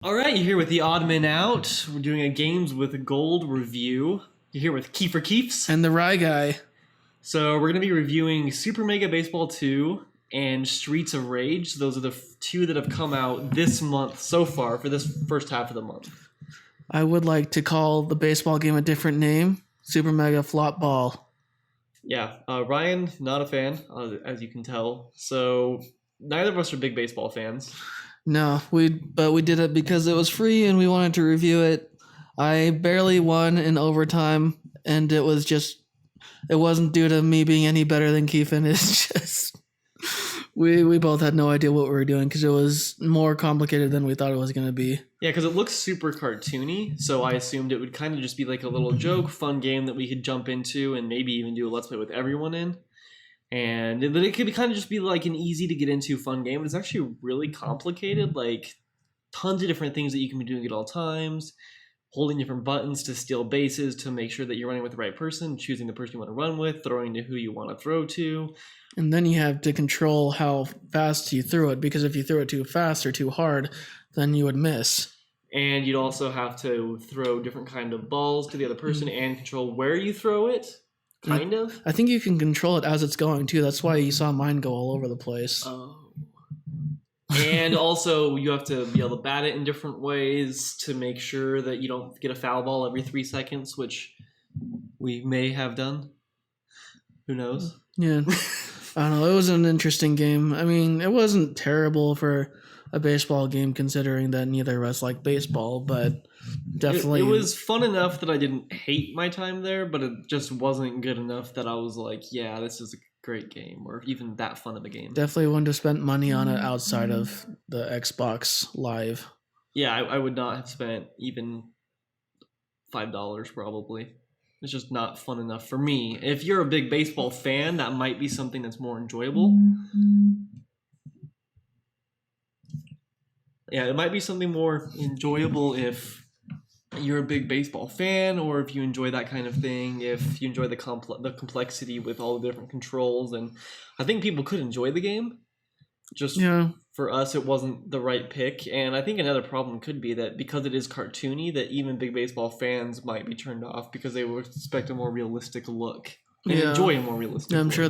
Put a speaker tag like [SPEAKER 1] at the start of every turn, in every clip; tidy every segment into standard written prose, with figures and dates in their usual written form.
[SPEAKER 1] All right, you're here with the Odd Man Out. We're doing a Games with Gold review. You're here with Keefer Keefs.
[SPEAKER 2] And the Rye Guy.
[SPEAKER 1] So we're going to be reviewing Super Mega Baseball 2 and Streets of Rage. Those are the two that have come out this month so far for this first half of the month.
[SPEAKER 2] I would like to call the baseball game a different name. Super Mega Flop Ball.
[SPEAKER 1] Yeah, Ryan, not a fan, as you can tell. So neither of us are big baseball fans.
[SPEAKER 2] No, we did it because it was free and we wanted to review it. I barely won in overtime, and it wasn't due to me being any better than Keefen. It's just we both had no idea what we were doing because it was more complicated than we thought it was going to be.
[SPEAKER 1] Yeah, because it looks super cartoony, so I assumed it would kind of just be like a little joke, fun game that we could jump into and maybe even do a Let's Play with everyone in. And that it could be kind of just be like an easy to get into fun game. It's actually really complicated, like tons of different things that you can be doing at all times, holding different buttons to steal bases to make sure that you're running with the right person, choosing the person you want to run with, throwing to who you want to throw to.
[SPEAKER 2] And then you have to control how fast you threw it, because if you threw it too fast or too hard, then you would miss.
[SPEAKER 1] And you'd also have to throw different kind of balls to the other person and control where you throw it. Kind of.
[SPEAKER 2] I think you can control it as it's going too. That's why you saw mine go all over the place.
[SPEAKER 1] Oh. And also, you have to be able to bat it in different ways to make sure that you don't get a foul ball every 3 seconds, which we may have done. Who knows?
[SPEAKER 2] Yeah. I don't know. It was an interesting game. I mean, it wasn't terrible for a baseball game considering that neither of us like baseball, but definitely
[SPEAKER 1] it was fun enough that I didn't hate my time there, but it just wasn't good enough that I was like, yeah, this is a great game, or even that fun of a game.
[SPEAKER 2] Definitely wouldn't have spent money on it outside of the Xbox Live.
[SPEAKER 1] Yeah, I would not have spent even $5 probably. It's just not fun enough for me. If you're a big baseball fan, that might be something that's more enjoyable. Yeah, it might be something more enjoyable if you're a big baseball fan, or if you enjoy that kind of thing, if you enjoy the complexity with all the different controls. And I think people could enjoy the game. Just for us, it wasn't the right pick. And I think another problem could be that because it is cartoony, that even big baseball fans might be turned off because they would expect a more realistic look and enjoy a more realistic
[SPEAKER 2] look. I'm sure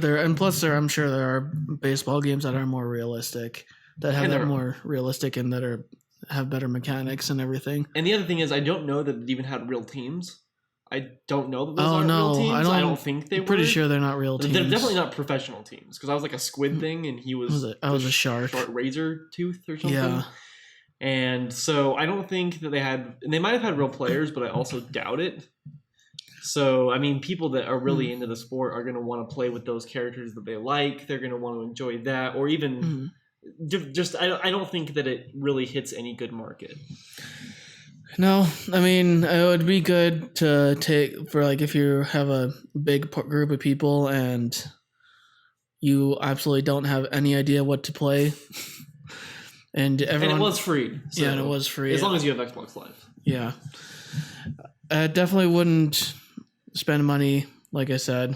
[SPEAKER 2] I'm sure there are baseball games that are more realistic, that have that more realistic and that have better mechanics and everything.
[SPEAKER 1] And the other thing is, I don't know that it even had real teams. I don't know that those aren't real teams. I don't think they were.
[SPEAKER 2] Pretty sure they're not real teams.
[SPEAKER 1] They're definitely not professional teams, because I was like a squid thing and he was
[SPEAKER 2] I was a shark.
[SPEAKER 1] Short razor tooth or something.
[SPEAKER 2] Yeah.
[SPEAKER 1] And so I don't think that they might have had real players, but I also doubt it. So, I mean, people that are really into the sport are going to want to play with those characters that they like. They're going to want to enjoy that, or even just I don't think that it really hits any good market.
[SPEAKER 2] No, I mean, it would be good to take for like if you have a big group of people and you absolutely don't have any idea what to play, and it was free.
[SPEAKER 1] So
[SPEAKER 2] yeah, and it was free
[SPEAKER 1] as long as you have Xbox Live.
[SPEAKER 2] Yeah, I definitely wouldn't spend money, like I said,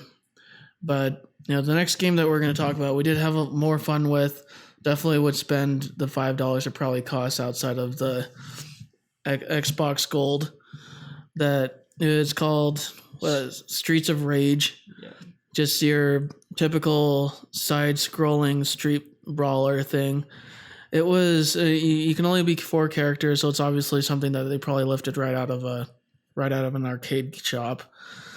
[SPEAKER 2] but the next game that we're going to talk about, we did have more fun with. Definitely would spend the $5 it probably costs outside of the Xbox Gold. That is called Streets of Rage. Yeah. Just your typical side-scrolling street brawler thing. It was you can only be 4 characters, so it's obviously something that they probably lifted right out of an arcade shop.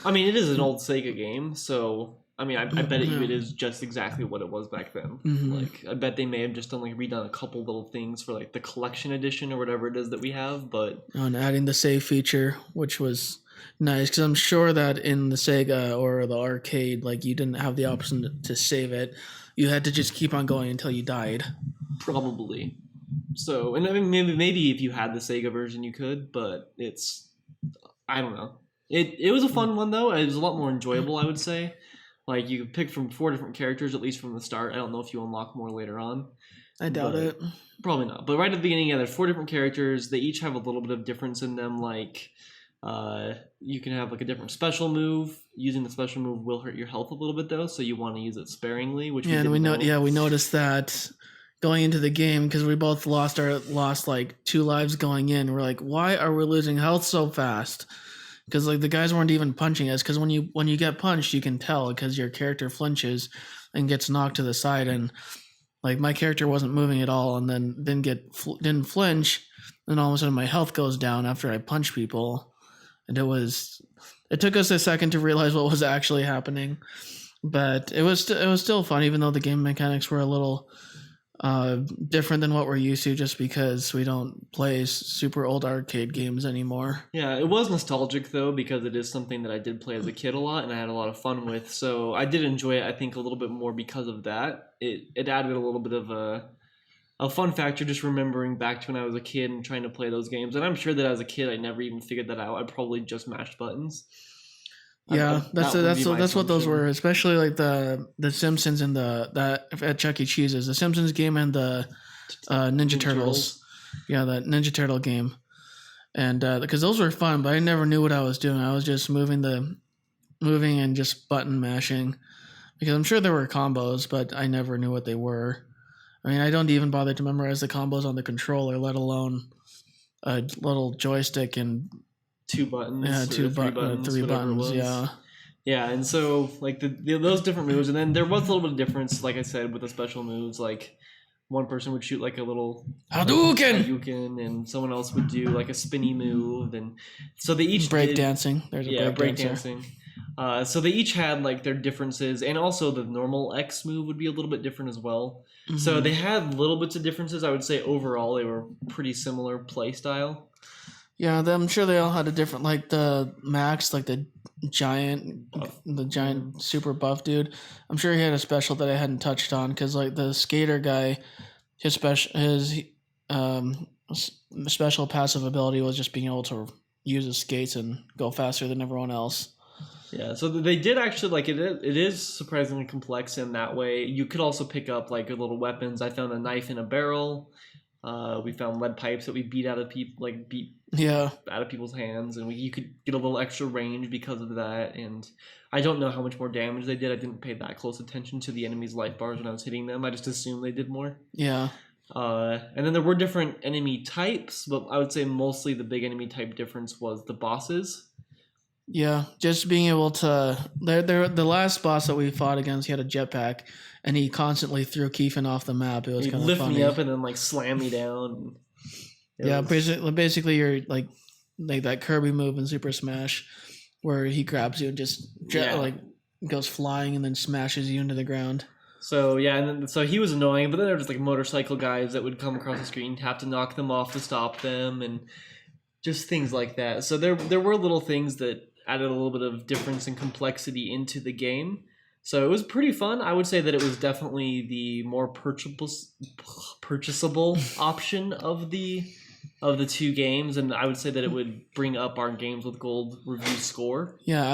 [SPEAKER 1] I mean, it is an old Sega game, so I mean, I bet it is just exactly what it was back then. Like, I bet they may have just redone a couple little things for like the collection edition or whatever it is that we have, but
[SPEAKER 2] and adding the save feature, which was nice, because I'm sure that in the Sega or the arcade, like, you didn't have the option to save it. You had to just keep on going until you died.
[SPEAKER 1] Probably. So, and I mean, maybe if you had the Sega version, you could, but I don't know. It was a fun one though. It was a lot more enjoyable, I would say. Like, you could pick from 4 different characters, at least from the start. I don't know if you unlock more later on.
[SPEAKER 2] I doubt it.
[SPEAKER 1] Probably not. But right at the beginning, there's 4 different characters. They each have a little bit of difference in them. Like, you can have like a different special move. Using the special move will hurt your health a little bit though, so you want to use it sparingly. Which we noticed that
[SPEAKER 2] going into the game because we both lost like 2 lives going in. We're like, why are we losing health so fast? Because like the guys weren't even punching us. Because when you get punched, you can tell because your character flinches and gets knocked to the side, and like my character wasn't moving at all, and then didn't flinch, and all of a sudden my health goes down after I punch people, and it took us a second to realize what was actually happening, but it was still fun, even though the game mechanics were a little different than what we're used to, just because we don't play super old arcade games anymore.
[SPEAKER 1] Yeah, it was nostalgic though, because it is something that I did play as a kid a lot and I had a lot of fun with. So I did enjoy it, I think, a little bit more because of that. It added a little bit of a fun factor, just remembering back to when I was a kid and trying to play those games. And I'm sure that as a kid I never even figured that out. I probably just mashed buttons.
[SPEAKER 2] Yeah,
[SPEAKER 1] That would be my
[SPEAKER 2] that's what those
[SPEAKER 1] assumption.
[SPEAKER 2] were, especially like the Simpsons and that at Chuck E. Cheese's, the Simpsons game and the Ninja Turtles. Yeah, that Ninja Turtle game, and because those were fun, but I never knew what I was doing. I was just moving and just button mashing, because I'm sure there were combos, but I never knew what they were. I mean, I don't even bother to memorize the combos on the controller, let alone a little joystick and
[SPEAKER 1] Two buttons,
[SPEAKER 2] yeah,
[SPEAKER 1] or three buttons,
[SPEAKER 2] three
[SPEAKER 1] whatever it
[SPEAKER 2] buttons.
[SPEAKER 1] was.
[SPEAKER 2] Yeah.
[SPEAKER 1] Yeah, and so like those different moves, and then there was a little bit of difference, like I said, with the special moves. Like one person would shoot like a little
[SPEAKER 2] Hadouken!
[SPEAKER 1] Hadouken, and someone else would do like a spinny move, and so they each
[SPEAKER 2] Break
[SPEAKER 1] did,
[SPEAKER 2] dancing. There's a break dancer.
[SPEAKER 1] breakdancing. So they each had like their differences, and also the normal X move would be a little bit different as well. So
[SPEAKER 2] Mhm.
[SPEAKER 1] they had little bits of differences. I would say overall they were pretty similar play style.
[SPEAKER 2] Yeah, I'm sure they all had a different, like the Max, like giant, the giant super buff dude. I'm sure he had a special that I hadn't touched on, because like the skater guy, his special passive ability was just being able to use his skates and go faster than everyone else.
[SPEAKER 1] Yeah, so they did actually like it. It is surprisingly complex in that way. You could also pick up like little weapons. I found a knife in a barrel. We found lead pipes that we beat out of
[SPEAKER 2] Yeah,
[SPEAKER 1] out of people's hands, and you could get a little extra range because of that. And I don't know how much more damage they did. I didn't pay that close attention to the enemy's life bars when I was hitting them. I just assumed they did more.
[SPEAKER 2] yeah.
[SPEAKER 1] And then there were different enemy types, but I would say mostly the big enemy type difference was the bosses.
[SPEAKER 2] Yeah, just being able to. The last boss that we fought against, he had a jetpack, and he constantly threw Keefer off the map. It was
[SPEAKER 1] He'd
[SPEAKER 2] kind of
[SPEAKER 1] lift
[SPEAKER 2] funny.
[SPEAKER 1] me up and then like slam me down.
[SPEAKER 2] Yeah, basically you're like that Kirby move in Super Smash, where he grabs you and just like goes flying and then smashes you into the ground.
[SPEAKER 1] So yeah, and then, so he was annoying, but then there was like motorcycle guys that would come across the screen, have to knock them off to stop them, and just things like that. So there were little things that added a little bit of difference and complexity into the game. So it was pretty fun. I would say that it was definitely the more purchasable option of the two games, and I would say that it would bring up our games with gold review score.
[SPEAKER 2] Yeah,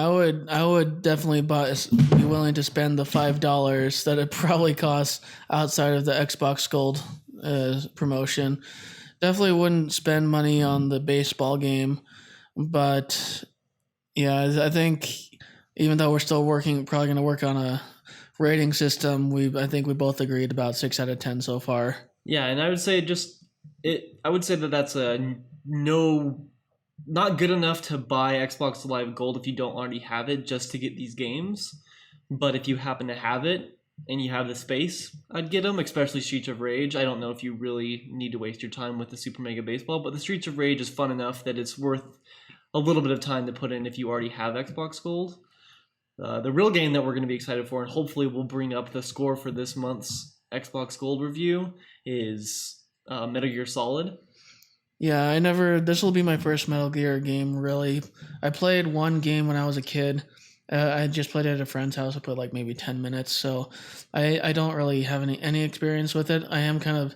[SPEAKER 2] I would definitely be willing to spend the $5 that it probably costs outside of the Xbox Gold promotion. Definitely wouldn't spend money on the baseball game, but yeah, I think even though we're still probably going to work on a rating system, I think we both agreed about 6 out of 10 so far.
[SPEAKER 1] Yeah, and I would say I would say that that's a no, not good enough to buy Xbox Live Gold if you don't already have it just to get these games. But if you happen to have it and you have the space, I'd get them, especially Streets of Rage. I don't know if you really need to waste your time with the Super Mega Baseball, but the Streets of Rage is fun enough that it's worth a little bit of time to put in if you already have Xbox Gold. The real game that we're going to be excited for, and hopefully will bring up the score for this month's Xbox Gold review, is Metal Gear Solid.
[SPEAKER 2] Yeah, this will be my first Metal Gear game, really. I played one game when I was a kid. I just played it at a friend's house. I played like maybe 10 minutes, so I don't really have any experience with it. I am kind of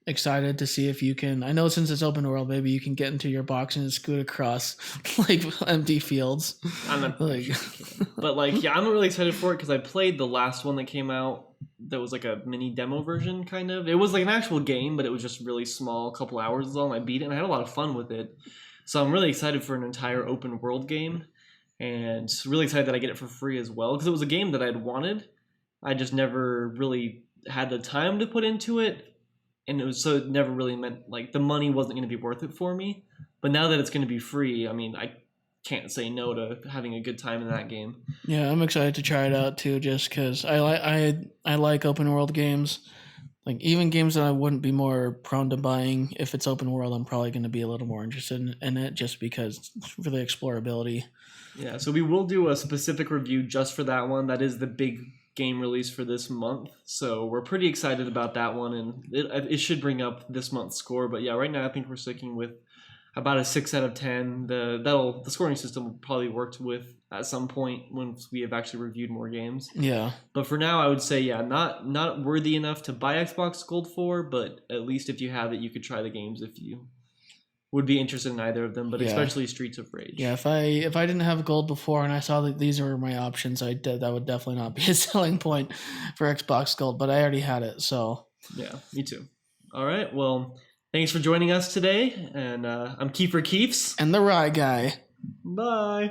[SPEAKER 2] excited to see if you can. I know since it's open world, maybe you can get into your box and scoot across like empty fields.
[SPEAKER 1] I'm not but like, yeah, I'm really excited for it because I played the last one that came out. That was like a mini demo version, kind of. It was like an actual game, but it was just really small, a couple hours is all. I beat it, and I had a lot of fun with it. So I'm really excited for an entire open world game, and really excited that I get it for free as well because it was a game that I'd wanted. I just never really had the time to put into it. and it never really meant like the money wasn't going to be worth it for me. But now that it's going to be free, I mean, I can't say no to having a good time in that game.
[SPEAKER 2] Yeah, I'm excited to try it out too, just because I like open world games. Like even games that I wouldn't be more prone to buying if it's open world, I'm probably going to be a little more interested in it just because for the explorability.
[SPEAKER 1] Yeah, so we will do a specific review just for that one. That is the big game release for this month. So we're pretty excited about that one, and it should bring up this month's score. But yeah, right now I think we're sticking with about a 6 out of 10. The scoring system will probably work with at some point once we have actually reviewed more games.
[SPEAKER 2] Yeah.
[SPEAKER 1] But for now, I would say not worthy enough to buy Xbox Gold for, but at least if you have it, you could try the games if you would be interested in either of them, but especially Streets of Rage.
[SPEAKER 2] Yeah, if I didn't have gold before and I saw that these were my options, that would definitely not be a selling point for Xbox Gold, but I already had it, so.
[SPEAKER 1] Yeah, me too. All right, well, thanks for joining us today, and I'm Keefer Keefs.
[SPEAKER 2] And the Rye Guy.
[SPEAKER 1] Bye.